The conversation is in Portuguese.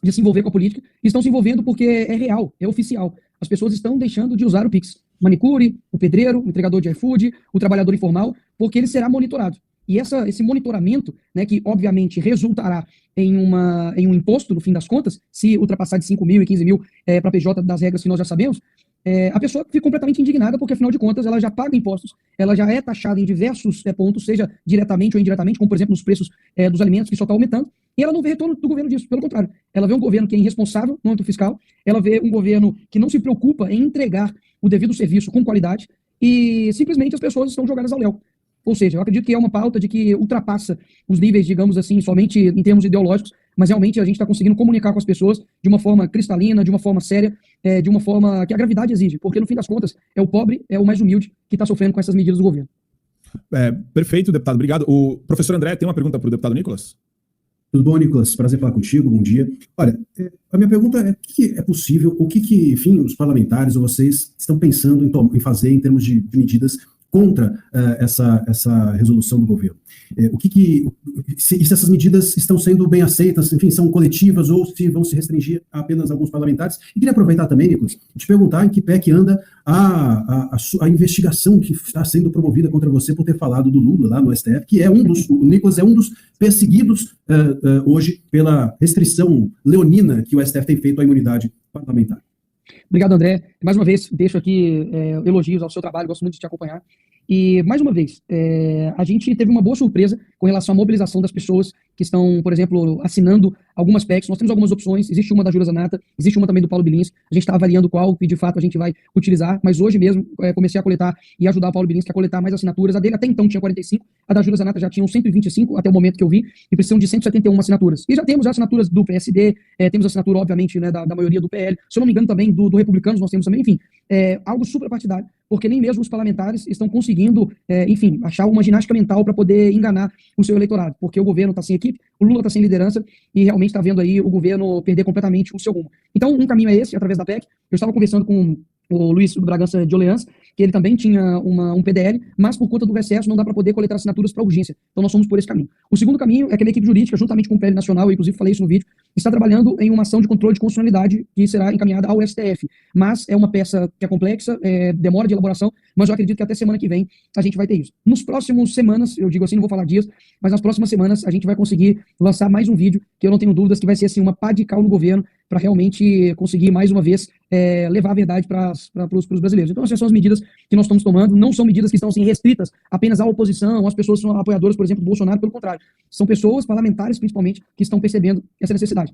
de se envolver com a política, estão se envolvendo porque é real, é oficial. As pessoas estão deixando de usar o Pix. Manicure, o pedreiro, o entregador de iFood, o trabalhador informal, porque ele será monitorado. E esse monitoramento, né, que obviamente resultará em um imposto, no fim das contas, se ultrapassar de 5 mil e 15 mil para PJ das regras que nós já sabemos, a pessoa fica completamente indignada porque, afinal de contas, ela já paga impostos, ela já é taxada em diversos pontos, seja diretamente ou indiretamente, como, por exemplo, nos preços dos alimentos, que só está aumentando, e ela não vê retorno do governo disso. Pelo contrário, ela vê um governo que é irresponsável no âmbito fiscal, ela vê um governo que não se preocupa em entregar o devido serviço com qualidade, e simplesmente as pessoas estão jogadas ao léu. Ou seja, eu acredito que é uma pauta de que ultrapassa os níveis, digamos assim, somente em termos ideológicos, mas realmente a gente está conseguindo comunicar com as pessoas de uma forma cristalina, de uma forma séria, de uma forma que a gravidade exige, porque no fim das contas é o pobre, é o mais humilde que está sofrendo com essas medidas do governo. Perfeito, deputado, obrigado. O professor André tem uma pergunta para o deputado Nicolas? Tudo bom, Nicolas? Prazer falar contigo, bom dia. Olha, a minha pergunta é o que é possível, o que, enfim, os parlamentares ou vocês estão pensando em fazer em termos de medidas contra essa resolução do governo? Se essas medidas estão sendo bem aceitas, enfim, são coletivas ou se vão se restringir a apenas alguns parlamentares? E queria aproveitar também, Nicolas, te perguntar em que pé que anda a investigação que está sendo promovida contra você por ter falado do Lula lá no STF, que o Nicolas é um dos perseguidos hoje pela restrição leonina que o STF tem feito à imunidade parlamentar. Obrigado, André. Mais uma vez, deixo aqui elogios ao seu trabalho, gosto muito de te acompanhar. E, mais uma vez, a gente teve uma boa surpresa com relação à mobilização das pessoas que estão, por exemplo, assinando algumas PECs. Nós temos algumas opções, existe uma da Júlia Zanata, existe uma também do Paulo Bilinski. A gente está avaliando qual que, de fato, a gente vai utilizar, mas hoje mesmo comecei a coletar e ajudar o Paulo Bilinski a coletar mais assinaturas. A dele até então tinha 45, a da Júlia Zanata já tinham 125, até o momento que eu vi, e precisam de 171 assinaturas. E já temos assinaturas do PSD, temos assinatura, obviamente, né, da maioria do PL, se eu não me engano também do Republicanos, nós temos também, enfim, algo suprapartidário, porque nem mesmo os parlamentares estão conseguindo, enfim, achar uma ginástica mental para poder enganar o seu eleitorado, porque o governo está sem equipe, o Lula está sem liderança e realmente está vendo aí o governo perder completamente o seu rumo. Então, um caminho é esse, através da PEC. Eu estava conversando com o Luiz do Bragança de Orleans, que ele também tinha um PDL, mas por conta do recesso não dá para poder coletar assinaturas para urgência. Então nós fomos por esse caminho. O segundo caminho é que a minha equipe jurídica, juntamente com o PL Nacional, eu inclusive falei isso no vídeo, está trabalhando em uma ação de controle de constitucionalidade que será encaminhada ao STF. Mas é uma peça que é complexa, demora de elaboração, mas eu acredito que até semana que vem a gente vai ter isso. Nos próximos semanas, eu digo assim, não vou falar dias, mas nas próximas semanas a gente vai conseguir lançar mais um vídeo, que eu não tenho dúvidas que vai ser assim uma pá de cal no governo, para realmente conseguir, mais uma vez, levar a verdade para os brasileiros. Então, essas são as medidas que nós estamos tomando, não são medidas que estão assim, restritas apenas à oposição, às pessoas que são apoiadoras, por exemplo, do Bolsonaro, pelo contrário. São pessoas, parlamentares principalmente, que estão percebendo essa necessidade.